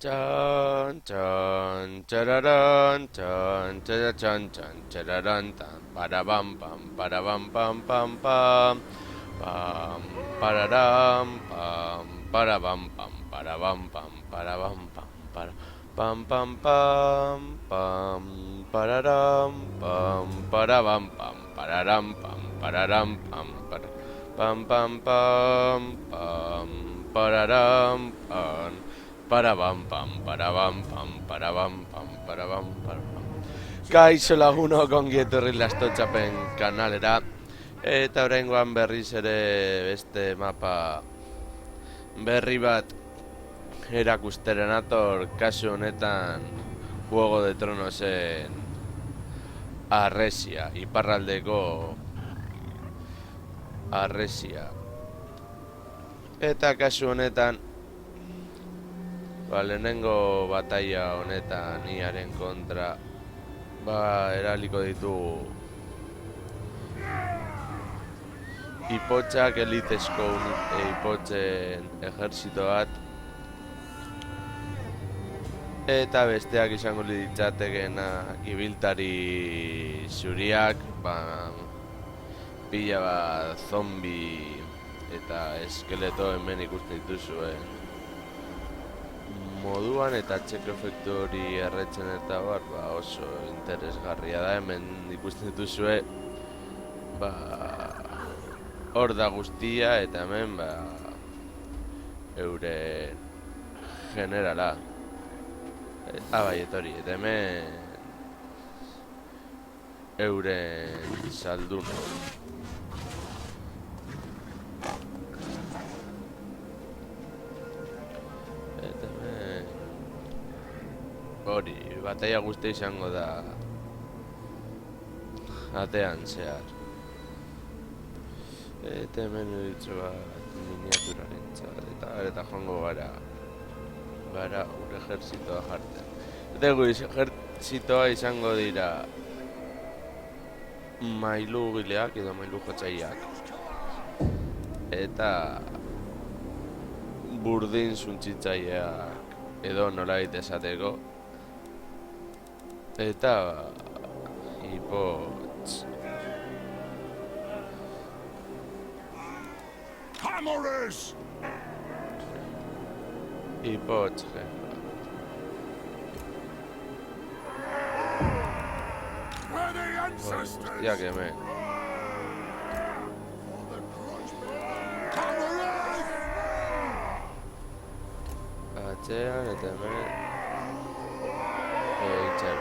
Chan chan chararan chan chara chan chan chararan tan parabam pam parabam pam pam pam pam pararam pam parabam pam parabam pam parabam pam para pam pam pam pam pararam pam parabam pam pararam pam pararam pam para pam pam pam pam pararam pam parabam pam parabam pam parabam pam parabam parabam. Kaixo lagunok ongi etorri Lastotxapen kanalera. Eta oraingoan berriz ere beste mapa berri bat erakusteren ator, kasu honetan Juego de Tronosen Arresia, iparraldeko Arresia. Eta kasu honetan lehenengo batalla honetan iaren kontra eraliko ditugu ipotxak elitezko ipotxen ejerzito bat eta besteak izango ditzatekena ibiltari zuriak pila bat zombi eta eskeleto hemen ikusten dituzue moduan eta txeko efektu hori erretzen eta oso interesgarria da. Hemen ikusten dituzue hor da guztia eta hemen euren generala bai etori eta hemen euren salduna hori, batalla guztia izango da atean zehar eta hemen ditzu bat miniaturaren txat eta joango gara gure ejerzitoa jartzen eta gure ejerzitoa izango dira mailu gileak edo mailu jotzaileak eta burdin zuntzitzaileak edo nolabait esateko eta ipotx ipotx guztiak hemen atxean eta hemen itxean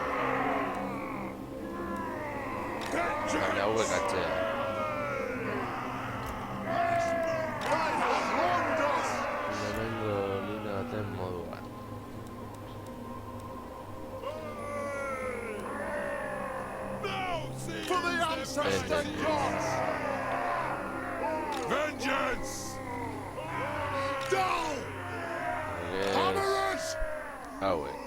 baina hauek atxean lehenengo lina baten moduan hauek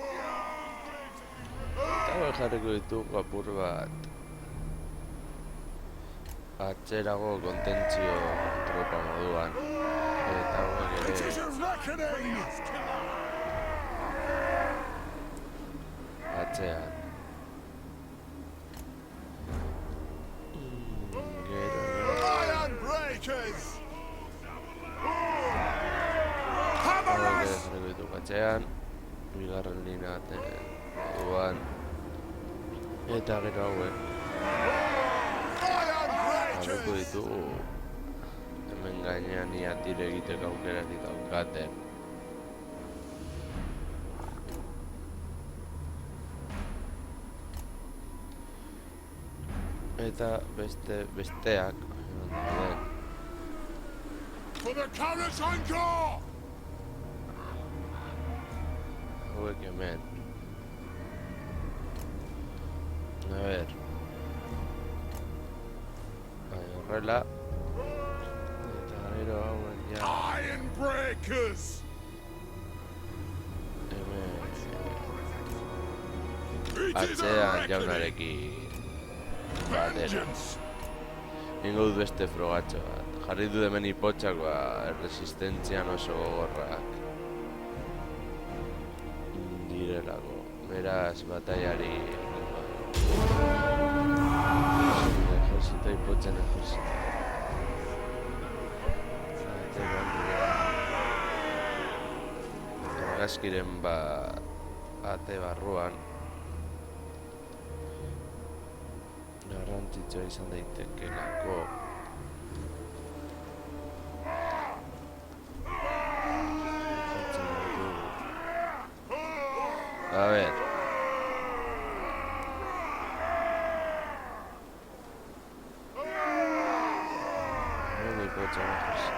jarriko ditugu apur bat atzerago kontentzio tropa moduan eta hauek ere atzean jarriko ditugu atzean bigarren lina baten moduan eta gero hauek jarriko ditugu hemen gainean ia tire egiteko aukerarik daukaten eta besteak hauek hemen a ver horrela eta gero hauen ja hemen atzean jaunarekin batera ingo dut beste frogatxo bat jarri dut hemen ipotxak resistentzian oso gogorrak duelako. Beraz, bataiari ejerzito ipotzen ejerzito. Argazkiren ate barruan garrantzitsua izan daitekelako. A ver. No ipotzen ejerzito.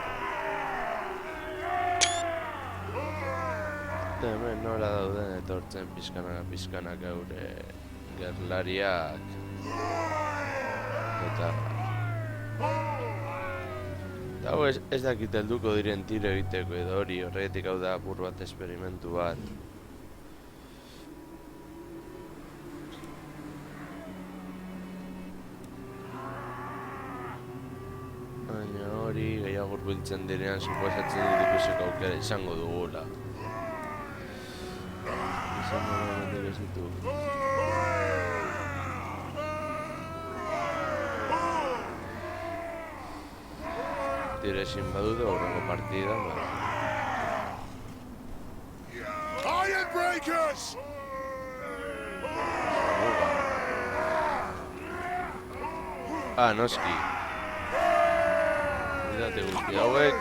Hemen nola dauden etortzen pizkanaka gure gerlariak eta hau ez dakit helduko diren tiro egiteko edo hori, horregatik hau da apur bat esperimentu bat. Baina hori gehiago hurbiltzen direnean suposatzen dut ikusiko aukera izango dugula. Tire ezin badude horrengo partida, Iron Breakers! Noski. Midate guzti hauek.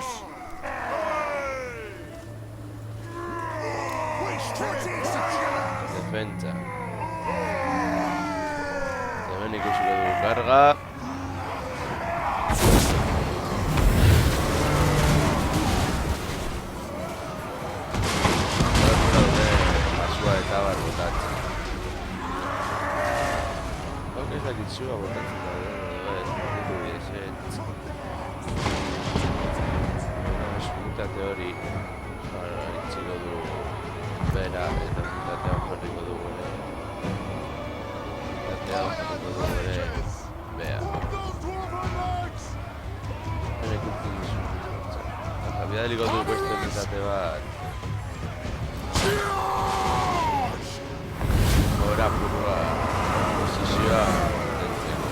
Defentsa. Hemen ikusiko dugu karga. Basua eta bar botatzen. Hauk ez dakit zua botatzen daude, ez ditu bidezet. Unitate hori itxiko du bera eta unitatea jarriko du ere. Unitatea jarriko du ere bea. Hene ikutzen dizu. Bidaliko du beste unitate bat. Gora purua posizioa mantentzeko.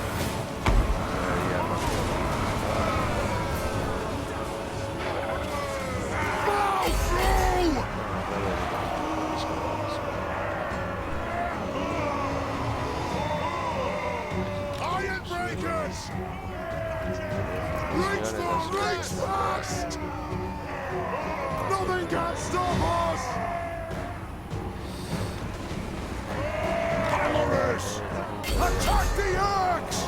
Iron Breakers! Reach fast! Nothing can stop us! Polaris! Attack the Axe!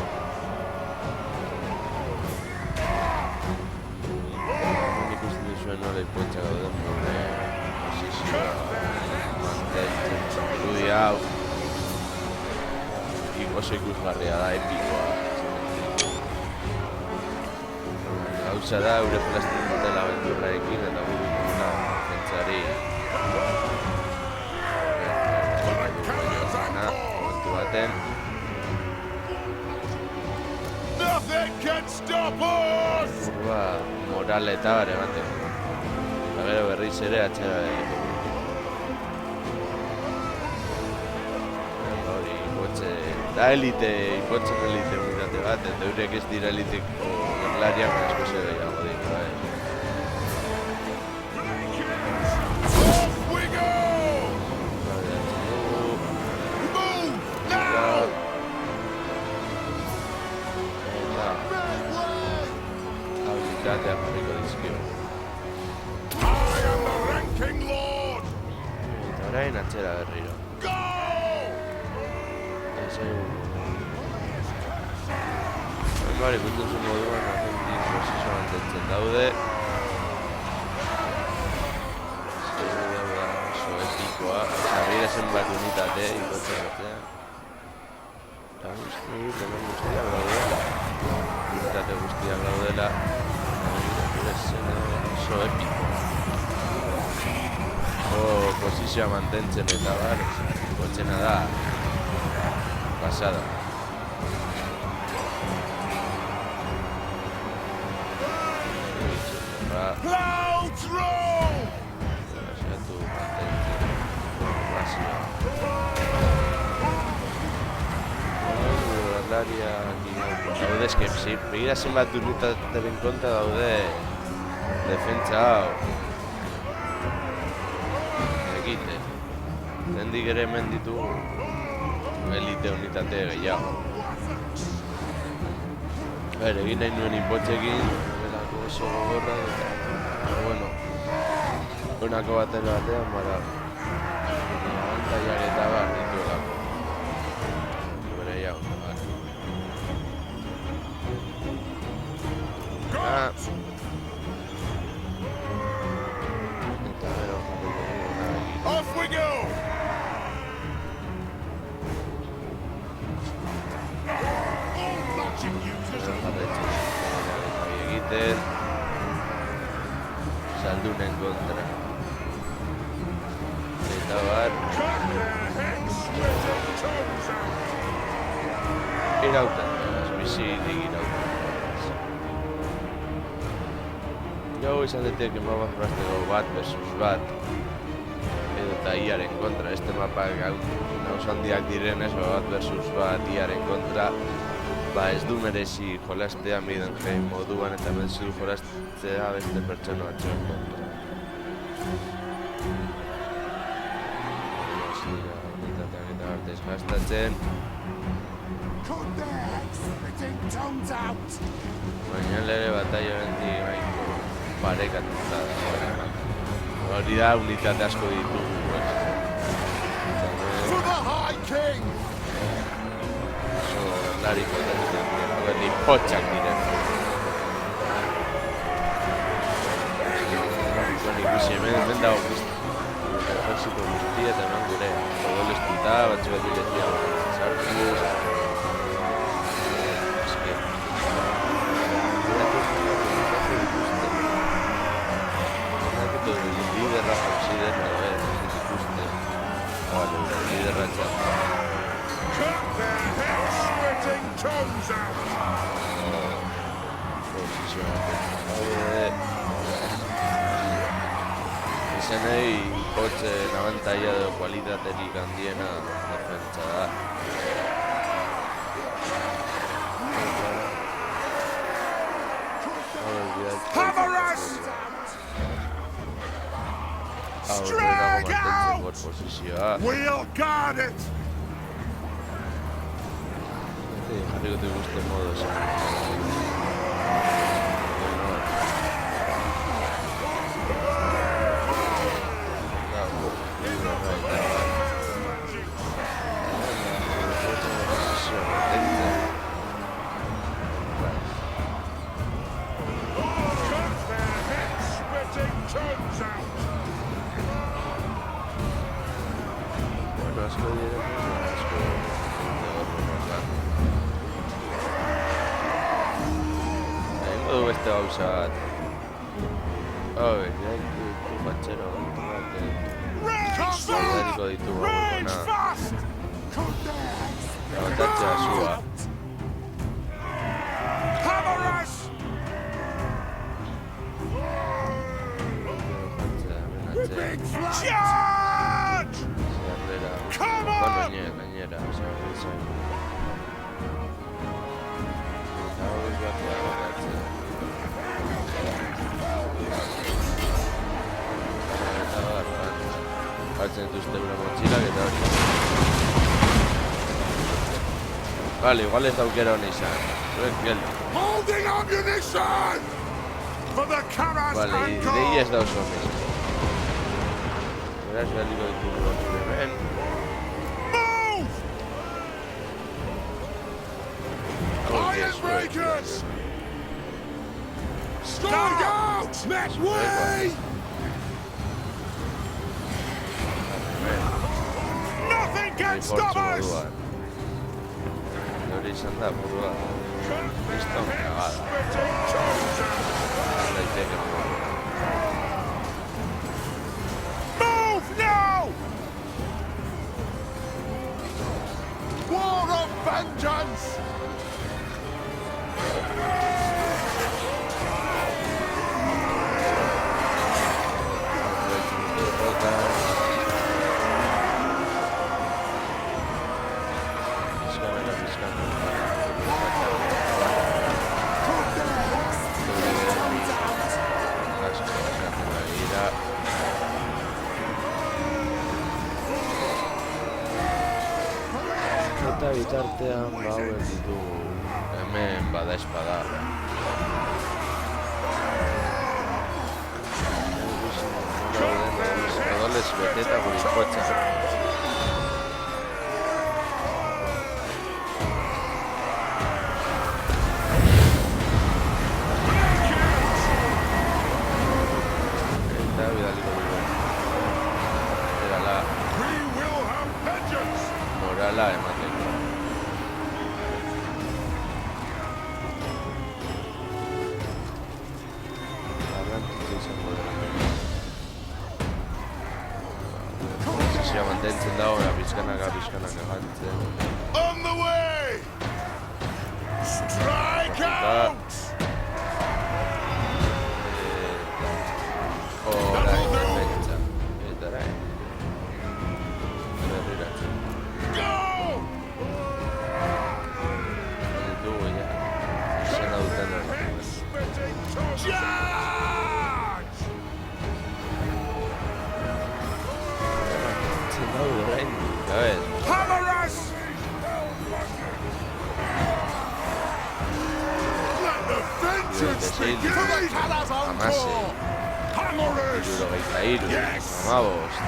Ikusten dizuen nola ipoetxa gauden gure posizioa mantentzen. Irudi hau oso ikusgarria da, epikoa. Gauza da, eure plastik dutela abenturrarekin eta gure dutela jentzari momentu baten. Nothing can stop us! Burua moral eta bare ematen. Eta gero berriz ere atxera egiten. Hori, da elite, ipotzen elite unitate bat, eta eurek ez dira eliteko gerlariak asko zer gehiago dira. Off we go! Move now! Unitatea jarriko dizkio. I am the ranking lord! Eta orain atxera berriro. Go! Bari, ikusten zuen moduan agendik posizioa mantentzen daude. Zerri da oso epikoa. Zabire zenbat unitate ikotzen batean. Eta guztiak daudela. Unitate guztiak daudela. Oso epikoa. Posizioa mantentzen eta bar, ikotzena da. Pasada. Clouds roll! Saiatu mantentzen formazioa. Daude eskepsi, begira zenbat unitateren kontra daude defentsa hau. Egite. Zendik ere hemen ditugu elite unitate gehiago. Egin nahi nuen inpotxekin, belako oso gogorra, eta, bueno, honako batean, bara, abantaiak eta bar dituelako. Bere jau, bar. Eta gero, Off we go! All magic users are egiten saldunen kontra. Eta bar, cut their heads, split their tongues out! irauten, bizirik irauten. Gau izan daiteke mapa jolasteko bat versus bat edo eta iaren kontra. Este mapak nauz handiak direnez, bat versus bat iaren kontra, ez du merezi jolastea Maidenheim moduan eta merezi du jolastea beste pertsona batzuen kontra. Unitateak eta artez gastatzen. Cut their heads, spitting tongues out! Baina lere bataiorentik nahiko parekatuta da. Hori da unitate asko ditugu. For the High King! Oso lari potentzen dira, berdi potxak diren. Ikusi hemen dago ejerzito guztia eta eman gure. Odoleztuta, batzu bat diretia sartu. Liderra jauzi dena da, ikuste. Liderra txarra. Cut their heads, spitting tongues out! Izenei kotzen abantaia edo kualitaterik handiena defentsa da. Hammer us! Strike out! We'll guard it! Jarriko te guste modos. Asko dira, asko egingo du beste gauza bat. Ditu patxero bat ditugu agurkona. Gabatatxea zua. Charge! Come on! Gainera, hartzen dituzte gure motxilak eta hori. Vale, igual ez daukera hona izan. Holding ammunition! For the Karas Vale, Angkor! idei ez da oso hona izan. Beraz, behaliko ditugu batzuk hemen. Move! Iron Breakers! Strike out! Make way! Nothing can stop us! Hori izan da, burua. Liston cagada. Daiteke burua. Move now! War of vengeance! bitartean hauek ditugu. Hemen bada espada. Odolez beteta gure kotxa. Eta bidaliko dugu. Erala morala emateko. Garrantzitsu izango dela. Posizioa mantentzen dago, pixkanaka galtzen. On the way! Strike out! Orain, defentsa. Eta orain. Berrira. Go! Ditugu ja. Izena duten hori. Charge! Zen daude orain. Gabez. Hammer us! Let the vengeance begin! Hamasei. Hammer us! Hirurogeita hiru. Yes! Hamabost.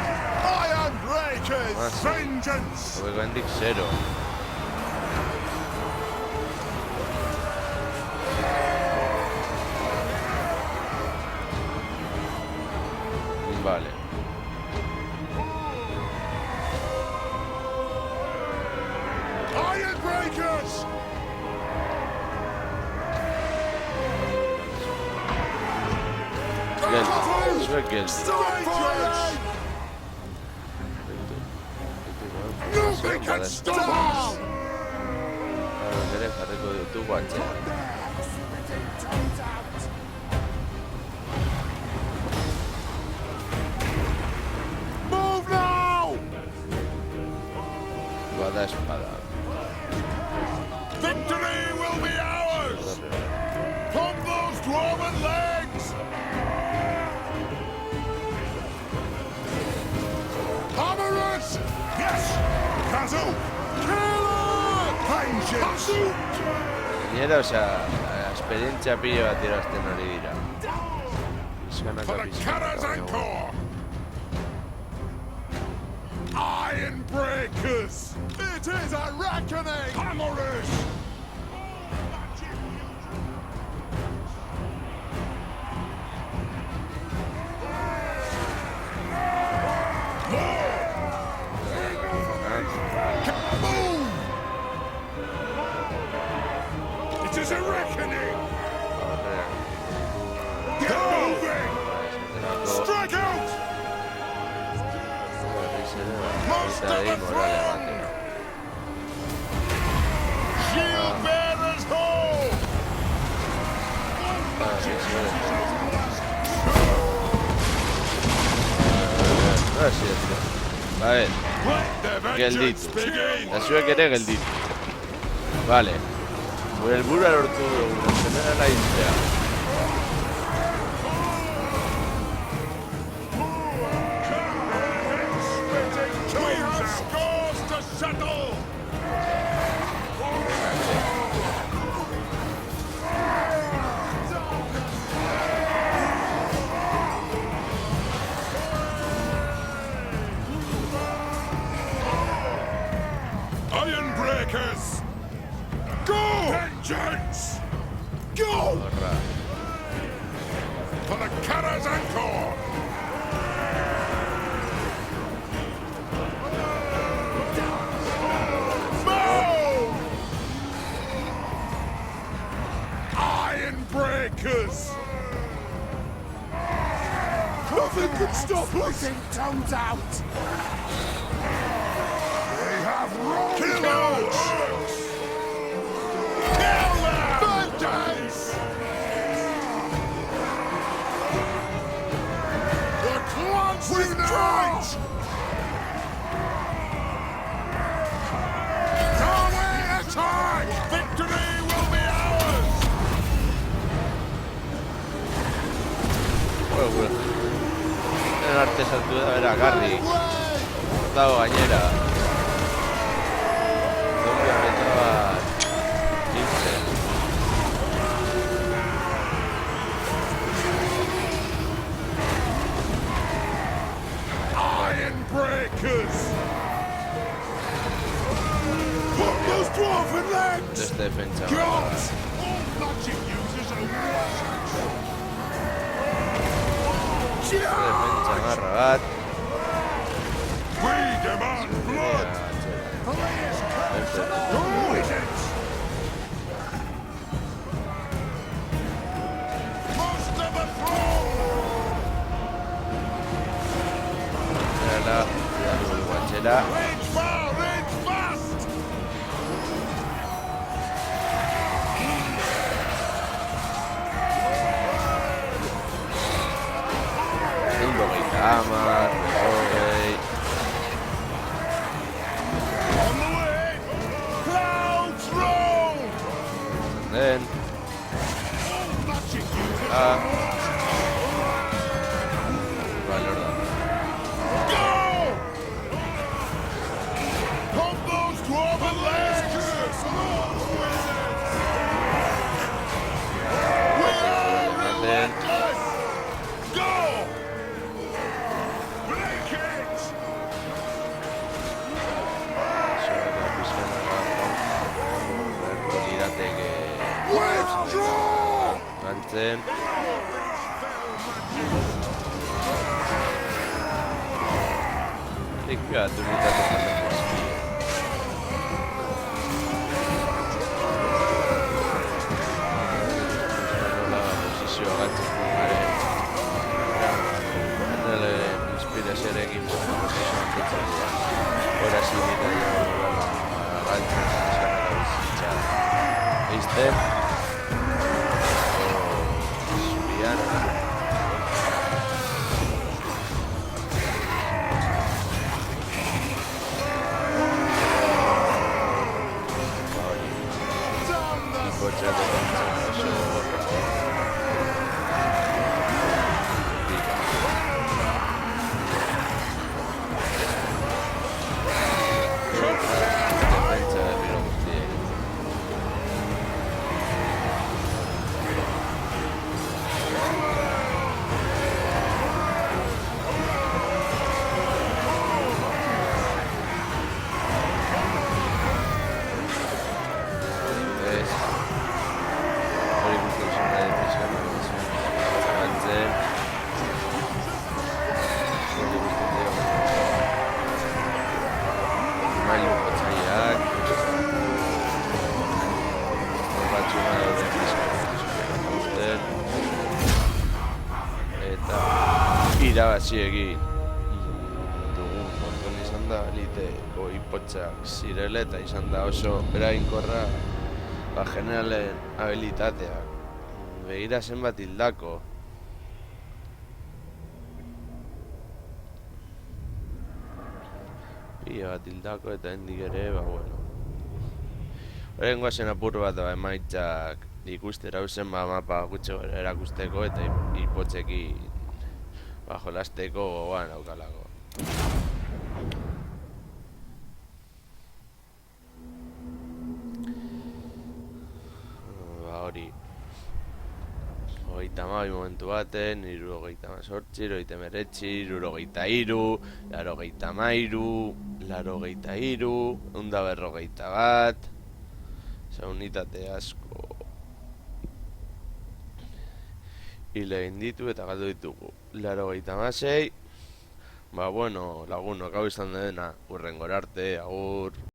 Iron Breakers! Hamasei. Vengeance! Hobeko hendik 0. Vale. Iron Breakers! Geldi. Zuek geldi. Strike fire! Nothing can stop us! Gero jarriko ditugu atxean. Move now! Bada espada. Victory will be ours! Pump those dwarven legs! Hammer us! Yes! Kazoo! Killer! Vengeance! Gainera, osea, esperientzia pilo bat irazten hori dira. Pizkanaka For the Karazhan-Kor! Iron Breakers! It is a reckoning! Hammerers! Boom! It is a reckoning! Get moving! Strike out! Most of the front! Shield bearers hold! Vale, Let the vengeance gelditu. begin! Eta zuek ere gelditu. Vale. Gure helburua lortu dugu, generala hiltzea. We have scores to settle! Iron Breakers! Go! Vengeance! Go! Horra. For the Karazhan-Kor! Move! Iron Breakers! Nothing can stop us! Tones out! They have wrong! Kill them! Kill them! Vengeance! The clans unite! Norway attack! Victory will be ours! Arte sartu da, bera, garri. Dago gainera. Zombia marra bat. We demand blood! Peleus curse! Who is it? Most of the throne! Guatxera. Rage far, rage fast! Hamar, hogei. On the way! Clouds roll! Den. Magic uses Vale, hor da. go! Combos to overlast curse! We are relentless! Go! Break it! Lirateke Withdraw! galtzen. Ekatu unitate jateko ziki. Nola posizioa galtzeko garen. Nele inspirazioarekin posizioan dutzen. Hora zibita galtzen. Eskarrera bizitza. Eizten. Zurian. Kotxea dekontzen oso gorra. Defentsa berriro guztiek. Ez. Hori guztien zona defensa galtzen. Hori guztien dira. Mailu jotzaileak. Batzuna daude fiskal eta irabazi egin dugun konton izan da elite ipotxak zirela eta izan da oso eraginkorra generalen habilitateak. Begira zenbat hildako. Pila bat hildako eta hendik ere, bueno. Horren guazen apur bat emaitzak ikustera uzen mapa gutxo erakusteko eta ipotxekin jolasteko gogoan aukalako. Hori 32 momentu baten, 78, 79, 73, 83, 83, 141, unitate asko hile egin ditu eta galdu ditugu 86. Ba bueno, lagunok hau izan dena, hurrengora arte, agur.